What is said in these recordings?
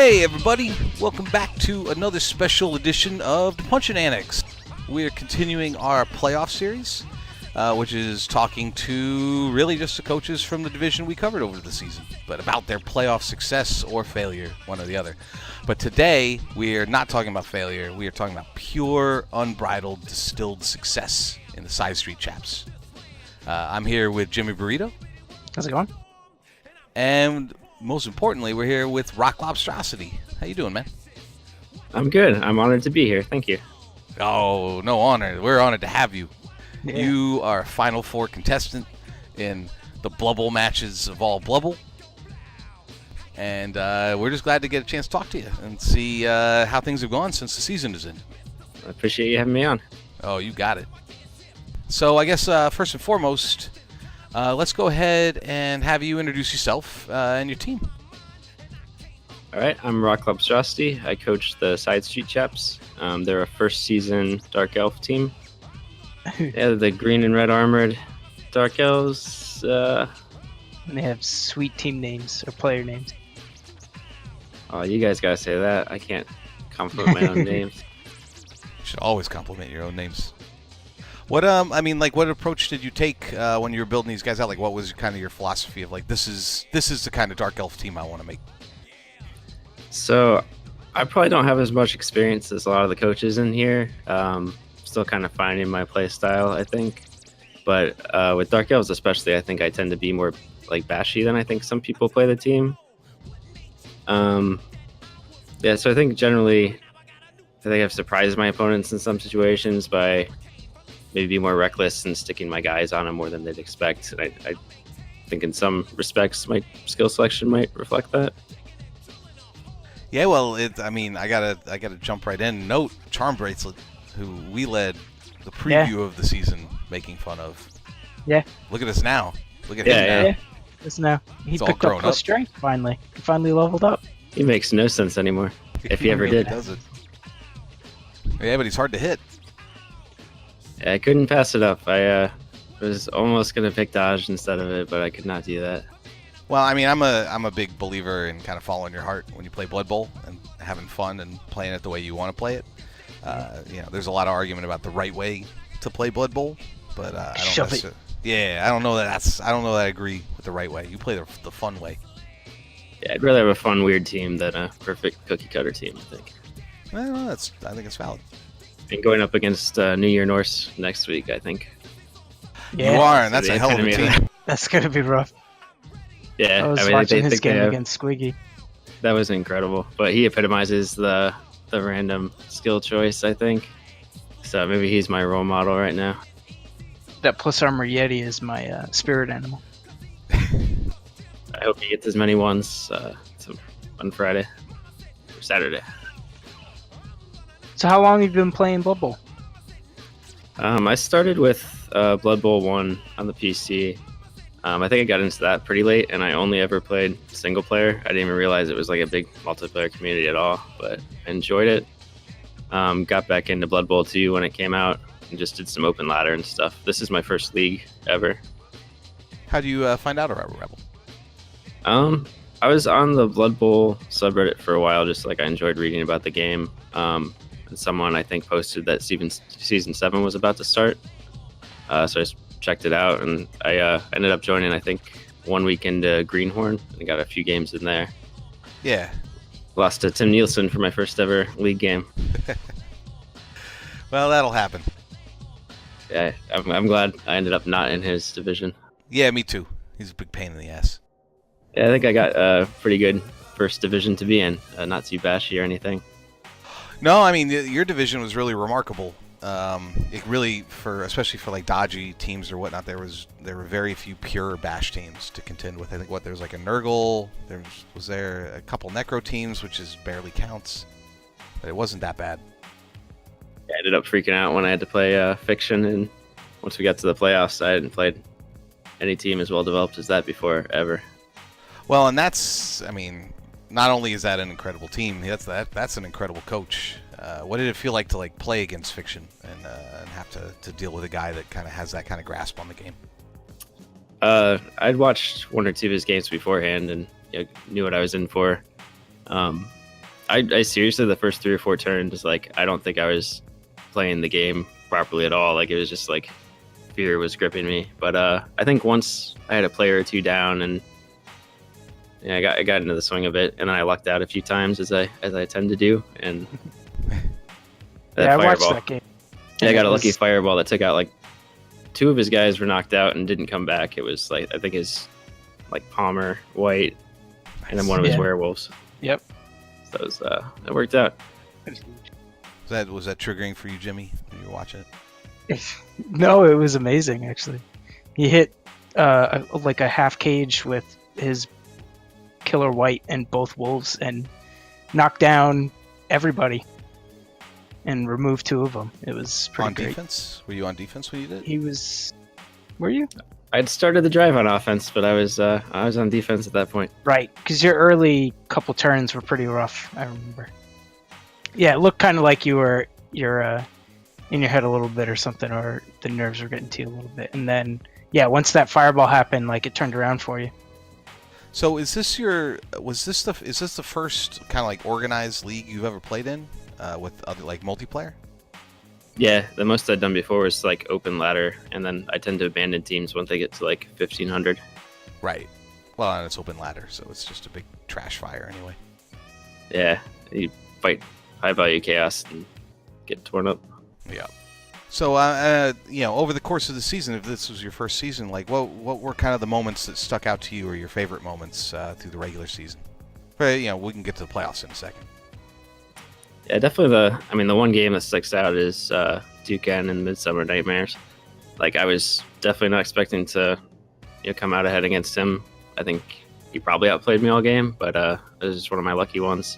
Hey everybody, welcome back to another special edition of the Punching Annex. We are continuing our playoff series, which is talking to really just the coaches from the division we covered over the season, but about their playoff success or failure, one or the other. But today, we are not talking about failure, we are talking about pure, unbridled, distilled success in the Sidestreet Chaps. I'm here with Jimmy Burrito. How's it going? And most importantly, we're here with Rocklobstrocity. How you doing, man? I'm good. I'm honored to be here. Thank you. Oh, no honor. We're honored to have you. Yeah. You are a Final Four contestant in the Blubble matches of all Blubble. And we're just glad to get a chance to talk to you and see how things have gone since the season is in. I appreciate you having me on. Oh, you got it. So I guess first and foremost, let's go ahead and have you introduce yourself and your team. All right. I'm Rocklobstrocity. I coach the Sidestreet Chaps. They're a first season Dark Elf team. Yeah, the green and red armored Dark Elves. And they have sweet team names or player names. Oh, you guys gotta say that. I can't compliment my own names. You should always compliment your own names. What what approach did you take when you were building these guys out? Like, what was kind of your philosophy of like, this is the kind of Dark Elf team I want to make? So, I probably don't have as much experience as a lot of the coaches in here. Still kind of finding my play style, I think. But with Dark Elves especially, I think I tend to be more like bashy than I think some people play the team. Yeah, so I think generally, I've surprised my opponents in some situations by maybe be more reckless and sticking my guys on them more than they'd expect. And I think in some respects, my skill selection might reflect that. Yeah, well, I gotta jump right in. Note Charm Bracelet, who we led the preview of the season making fun of. Yeah. Look at us now. Look at him now. Yeah. Just now. He It's all picked up grown plus up. strength finally. He finally leveled up. He makes no sense anymore, if he ever did. Does it? Yeah, but he's hard to hit. Yeah, I couldn't pass it up. I was almost going to pick dodge instead of it, but I could not do that. Well, I mean, I'm a big believer in kind of following your heart when you play Blood Bowl and having fun and playing it the way you want to play it. There's a lot of argument about the right way to play Blood Bowl, but I don't Shove it. necessarily. Yeah, I don't know that I agree with the right way. You play the fun way. Yeah, I'd rather have a fun, weird team than a perfect cookie-cutter team, I think. Well, I think it's valid. And going up against New Year Norse next week, I think. You are, and that's the a hell of a epitome of team. That's gonna be rough. Yeah, I was mean, watching they his think they game have- against Squiggy. That was incredible. But he epitomizes the random skill choice, I think. So maybe he's my role model right now. That plus armor Yeti is my spirit animal. I hope he gets as many ones on Friday or Saturday. So how long have you been playing Blood Bowl? I started with Blood Bowl 1 on the PC. I think I got into that pretty late, and I only ever played single player. I didn't even realize it was like a big multiplayer community at all, but I enjoyed it. Got back into Blood Bowl 2 when it came out, and just did some open ladder and stuff. This is my first league ever. How do you find out about Rebel? I was on the Blood Bowl subreddit for a while, just like I enjoyed reading about the game. And someone I think posted that season 7 was about to start. So I just checked it out, and I ended up joining, I think, 1 week into Greenhorn, and got a few games in there. Yeah. Lost to Tim Nielsen for my first ever league game. Well, that'll happen. Yeah, I'm glad I ended up not in his division. Yeah, me too. He's a big pain in the ass. Yeah, I think I got a pretty good first division to be in. Not too bashy or anything. No, I mean, your division was really remarkable. It really, especially for like dodgy teams or whatnot, there were very few pure bash teams to contend with. I think there was like a Nurgle, was there a couple Necro teams, which is barely counts, but it wasn't that bad. I ended up freaking out when I had to play Fiction, and once we got to the playoffs, I hadn't played any team as well developed as that before, ever. Well, and not only is that an incredible team, that's an incredible coach. What did it feel like to play against Fiction and have to deal with a guy that kind of has that kind of grasp on the game? I'd watched one or two of his games beforehand and knew what I was in for. I seriously, the first 3 or 4 turns, like, I don't think I was playing the game properly at all. Like, it was just like fear was gripping me. But I think once I had a player or 2 down, and yeah, I got into the swing of it, and then I lucked out a few times as I tend to do. And that I watched fireball, that game. yeah, I got a It lucky was- fireball that took out like 2 of his guys were knocked out and didn't come back. It was like, I think his like Palmer, White, and then one of his Yeah. werewolves. Yep. So it worked out. Was that triggering for you, Jimmy, when you were watching it? No, it was amazing actually. He hit like a half cage with his killer white and both wolves and knocked down everybody and removed 2 of them. It was pretty On great. defense? Were you on defense when you did it? He was. Were you? I'd started the drive on offense, but I was on defense at that point. Right, because your early couple turns were pretty rough. I remember. Yeah, it looked kind of like you're in your head a little bit or something, or the nerves were getting to you a little bit, and then yeah, once that fireball happened, like it turned around for you. So is this the first kind of like organized league you've ever played in with other like multiplayer? Yeah, the most I'd done before was like open ladder, and then I tend to abandon teams once they get to like 1,500. Right. Well, and it's open ladder, so it's just a big trash fire anyway. Yeah, you fight high value chaos and get torn up. Yeah. So, over the course of the season, if this was your first season, like what were kind of the moments that stuck out to you, or your favorite moments through the regular season? But we can get to the playoffs in a second. Yeah, definitely the one game that sticks out is Dukan and Midsummer Nightmares. Like, I was definitely not expecting to come out ahead against him. I think he probably outplayed me all game, but it was just one of my lucky ones.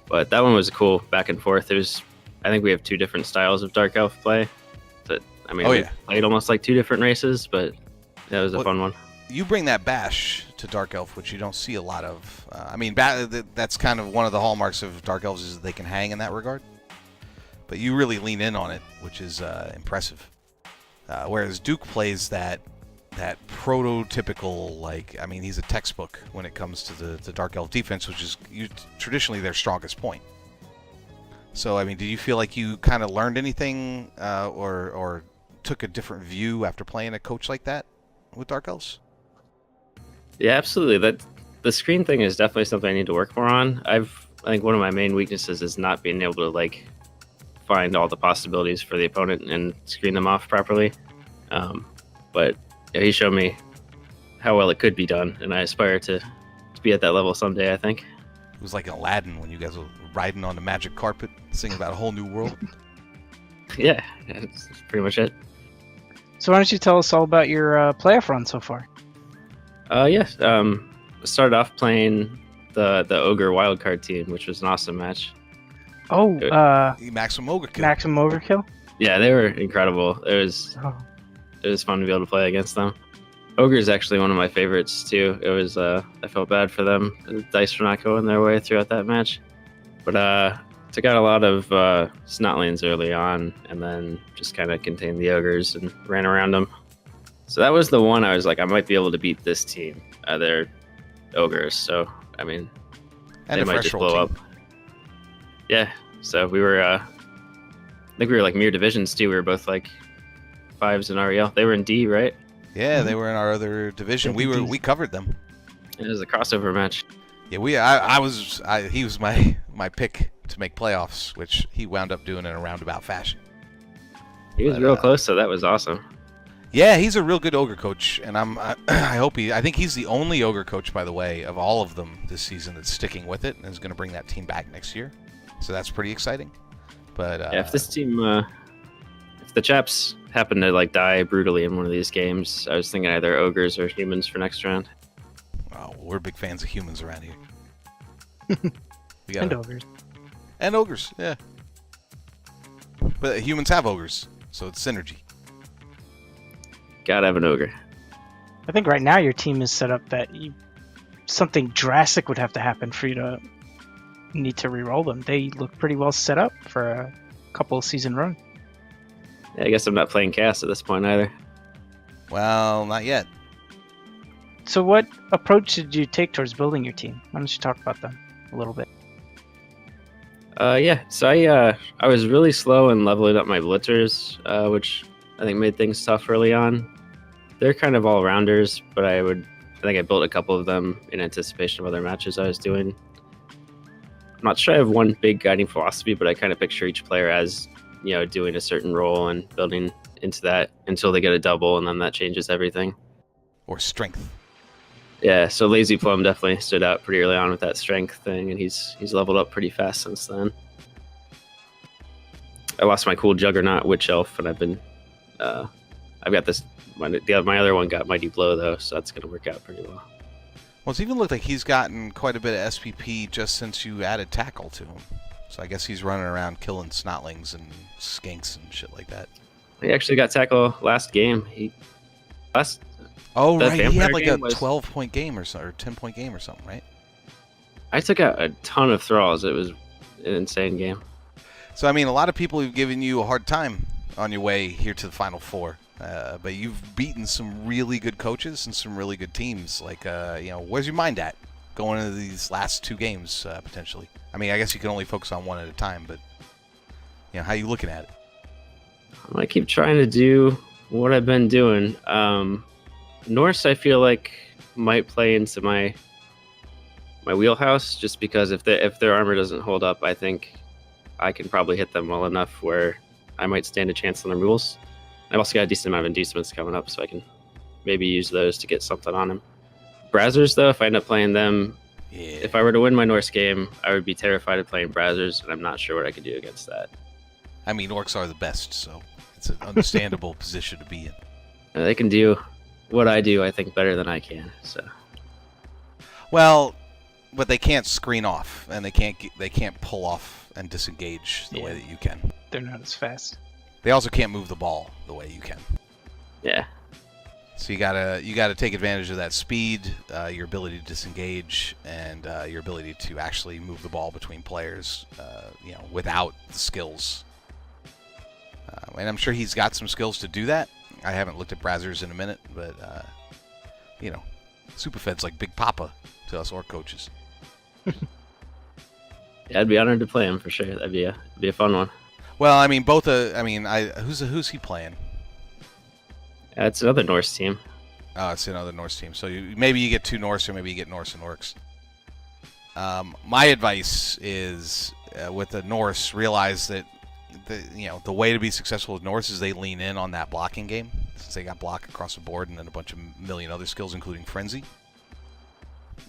But that one was cool back and forth. I think we have 2 different styles of Dark Elf play. We played almost like 2 different races, but that was a fun one. You bring that bash to Dark Elf, which you don't see a lot of. That's kind of one of the hallmarks of Dark Elves is that they can hang in that regard. But you really lean in on it, which is impressive. Whereas Duke plays that prototypical, he's a textbook when it comes to the Dark Elf defense, which is traditionally their strongest point. So, did you feel like you kind of learned anything or took a different view after playing a coach like that with Dark Elves? Yeah, absolutely. The screen thing is definitely something I need to work more on. I think one of my main weaknesses is not being able to find all the possibilities for the opponent and screen them off properly. But he showed me how well it could be done, and I aspire to be at that level someday, I think. It was like Aladdin when you guys were riding on the magic carpet, singing about a whole new world. Yeah, that's pretty much it. So why don't you tell us all about your playoff run so far? Yes. Started off playing the Ogre wildcard team, which was an awesome match. Oh, Maximum Overkill. Maximum Overkill? Yeah, they were incredible. It was fun to be able to play against them. Ogre is actually one of my favorites too. It was I felt bad for them. The dice were not going their way throughout that match. But took out a lot of Snotlings early on, and then just kind of contained the Ogres and ran around them. So that was the one I was like, I might be able to beat this team. They're Ogres, so and they might just blow up. Yeah, so we were, I think we were like mirror divisions too. We were both like 5s in REL. They were in D, right? Yeah, they were in our other division. We covered them. It was a crossover match. Yeah, he was my pick to make playoffs, which he wound up doing in a roundabout fashion. He was real close, so that was awesome. Yeah, he's a real good Ogre coach, and I think he's the only Ogre coach, by the way, of all of them this season that's sticking with it and is going to bring that team back next year. So that's pretty exciting. But yeah, if this team, if the Chaps happen to die brutally in one of these games, I was thinking either Ogres or humans for next round. Oh, we're big fans of humans around here. And Ogres. And Ogres, yeah. But humans have Ogres, so it's synergy. Gotta have an Ogre. I think right now your team is set up that something drastic would have to happen for you to need to re-roll them. They look pretty well set up for a couple of season run. Yeah, I guess I'm not playing cast at this point either. Well, not yet. So what approach did you take towards building your team? Why don't you talk about them a little bit? Yeah. So I was really slow in leveling up my blitzers, which I think made things tough early on. They're kind of all rounders, but I think I built a couple of them in anticipation of other matches I was doing. I'm not sure I have one big guiding philosophy, but I kind of picture each player as, doing a certain role and building into that until they get a double, and then that changes everything. Or strength. Yeah, so Lazy Plum definitely stood out pretty early on with that strength thing, and he's leveled up pretty fast since then. I lost my cool Juggernaut Witch Elf, and I've got this. My other one got Mighty Blow though, so that's gonna work out pretty well. Well, it's even looked like he's gotten quite a bit of SPP just since you added Tackle to him. So I guess he's running around killing snotlings and skinks and shit like that. He actually got Tackle last game. Oh, that right. He had vampire like a game was- 12-point game or 10-point game or something, right? I took out a ton of thralls. It was an insane game. So, I mean, a lot of people have given you a hard time on your way here to the Final Four. But you've beaten some really good coaches and some really good teams. Like, where's your mind at going into these last two games, potentially? I mean, I guess you can only focus on one at a time, but, how are you looking at it? I keep trying to do what I've been doing. Norse, I feel like, might play into my wheelhouse, just because if their armor doesn't hold up, I think I can probably hit them well enough where I might stand a chance on their mules. I've also got a decent amount of inducements coming up, so I can maybe use those to get something on him. Brazzers, though, if I end up playing them, if I were to win my Norse game, I would be terrified of playing Brazzers, and I'm not sure what I could do against that. I mean, orcs are the best, so it's an understandable position to be in. And they can do what I do, I think, better than I can. So, well, but they can't screen off, and they can't pull off and disengage the way that you can. They're not as fast. They also can't move the ball the way you can. Yeah. So you gotta take advantage of that speed, your ability to disengage, and your ability to actually move the ball between players, without the skills. And I'm sure he's got some skills to do that. I haven't looked at Brazzers in a minute, but Superfed's like Big Papa to us orc coaches. Yeah, I'd be honored to play him for sure. That'd be a fun one. Well, I mean, who's he playing? Yeah, it's another Norse team. Oh, it's another Norse team. So maybe you get two Norse, or maybe you get Norse and orcs. My advice is with the Norse, realize that the way to be successful with Norse is they lean in on that blocking game, since they got block across the board and then a bunch of million other skills, including frenzy.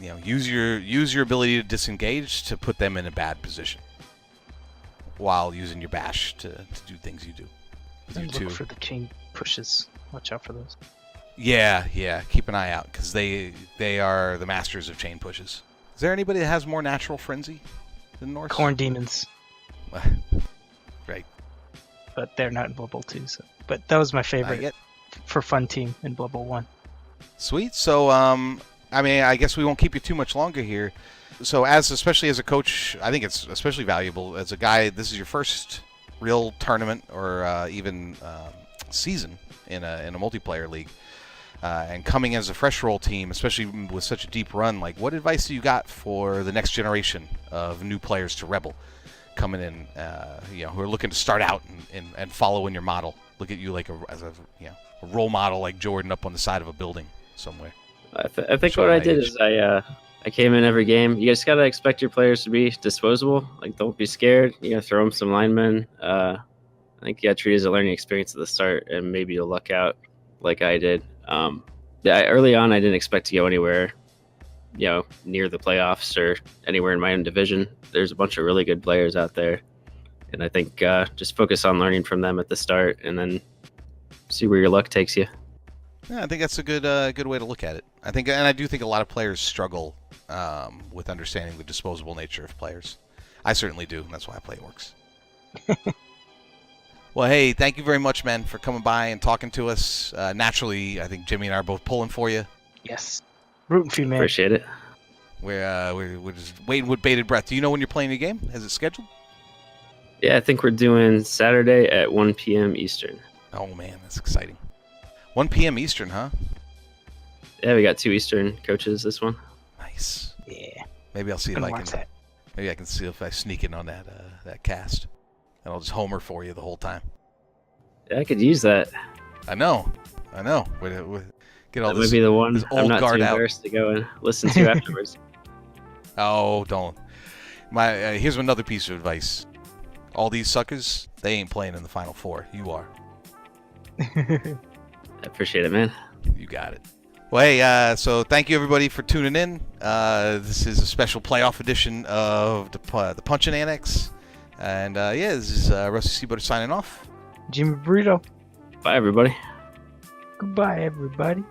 Use your ability to disengage to put them in a bad position, while using your bash to do things you do. And look for the chain pushes. Watch out for those. Yeah. Keep an eye out, because they are the masters of chain pushes. Is there anybody that has more natural frenzy than Norse? Corn demons. Right. But they're not in Blood Bowl 2. So. But that was my favorite for fun team in Blood Bowl 1. Sweet. So, I guess we won't keep you too much longer here. So, especially as a coach, I think it's especially valuable as a guy. This is your first real tournament or even season in a multiplayer league, and coming as a fresh roll team, especially with such a deep run. Like, what advice do you got for the next generation of new players to Rebel coming in? Who are looking to start out and follow in your model. Look at you like as a role model, like Jordan up on the side of a building somewhere. I think what I did is I came in every game. You just gotta expect your players to be disposable. Like, don't be scared. Throw them some linemen. I think you gotta treat it as a learning experience at the start, and maybe you'll luck out like I did. Early on, I didn't expect to go anywhere, near the playoffs or anywhere in my own division. There's a bunch of really good players out there, and I think just focus on learning from them at the start, and then see where your luck takes you. Yeah, I think that's a good way to look at it. I do think a lot of players struggle with understanding the disposable nature of players. I certainly do, and that's why I play orcs. Well, hey, thank you very much, man, for coming by and talking to us. Naturally, I think Jimmy and I are both pulling for you. Yes. Rooting for you, man. Appreciate it. We're just waiting with bated breath. Do you know when you're playing your game? Is it scheduled? Yeah, I think we're doing Saturday at 1 p.m. Eastern. Oh, man, that's exciting. 1 p.m. Eastern, huh? Yeah, we got 2 Eastern coaches this one. Nice. Yeah. Maybe I'll see if I can. Watch that. Maybe I can see if I sneak in on that cast, and I'll just homer for you the whole time. Yeah, I could use that. I know. Get all That this. might be the one this I'm old not too guard out. embarrassed to go and listen to afterwards. Oh, don't. Here's another piece of advice. All these suckers, they ain't playing in the Final Four. You are. I appreciate it, man. You got it. Well, hey, so thank you everybody for tuning in. This is a special playoff edition of the Punching Annex. And this is Rusty Seabutter signing off. Jimmy Burrito. Bye, everybody. Goodbye, everybody.